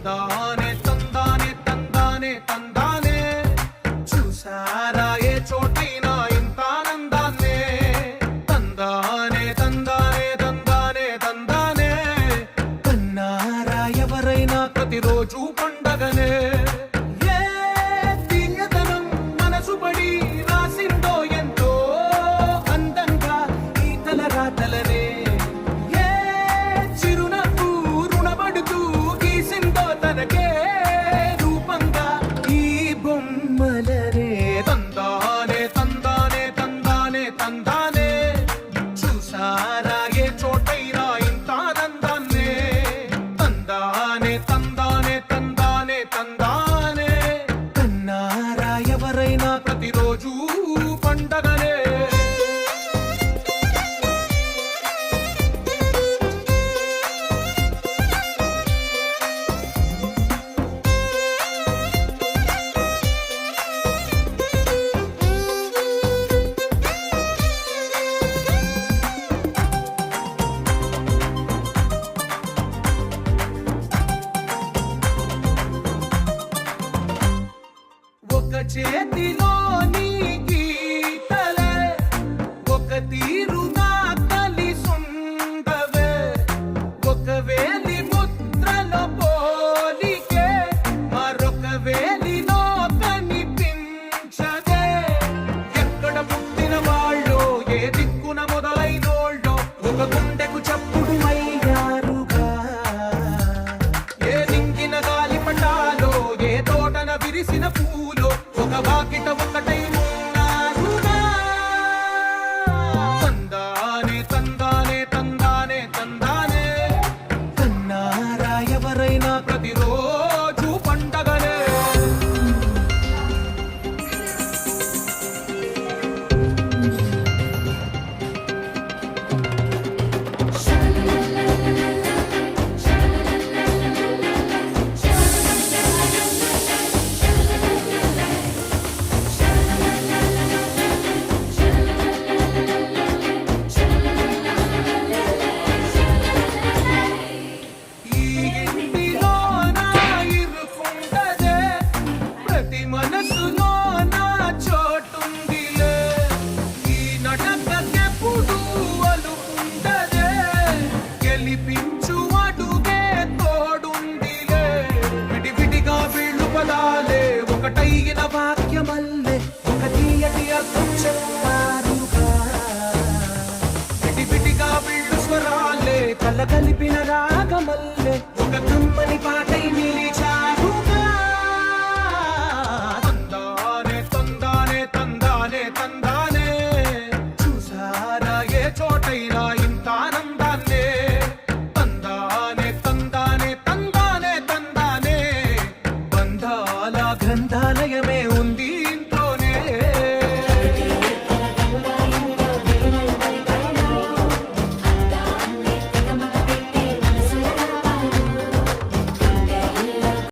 తందానే తందానే తందానే తందానే చూసారా ఏ చోటైనా ఇంత ఆనందాన్నే తందానే తందానే తందానే తందానే కన్నారా ఎవరైనా ప్రతిరోజు పండగనే ఏ తీయదనం మనసు పడి రాసిందో ఎంతో అందంగా ఈ తలరాతలనే ఏ చిరునవ్వు రుణపడుతూ గీసిందో తనకే రూపంగా ఈ బొమ్మలనే తందానే తందానే తందానే తందానే చూసారా ఏ చోటైనా ఇంత ఆనందాన్నే తందానే తందానే తందానే తందానే కన్నారా ఎవరైనా ప్రతిరోజు పండగనే ఒక చేతిలోని గీతలే ఒక తీరుగా కలిసుండవే ఒక వేలి ముద్రల పోలికే మరొక వేలిలో కనిపించదే ఎక్కడ పుట్టిన వాళ్ళో ఏ దిక్కున మొదలైనోళ్ళో ఒక గుండెకు చప్పుడు అయ్యారుగా ఏ నింగిన గాలి పటాలో ఏ తోటన విరిసిన పూలో ఒక వాకిట ఒకటై ఉన్నారుగా తందానే తందానే తందానే తందానే కన్నారా ఎవరైనా ప్రతిరోజు పండగనే ఈ ఇంటిలోన ఇరుకుండదే ప్రతి మనసులోన చోటుందిలే ఈ నటకెప్పుడు అలుకుండదే గెలిపించు అడుగే తోడుందిలే విడివిడిగా వీళ్ళు పదాలే ఒకటైన వాక్యమల్లే ఒక తీయటి అర్థం చెప్పారుగా విడివిడిగా వీళ్ళు స్వరాలే కలగలిపిన రాగమల్లే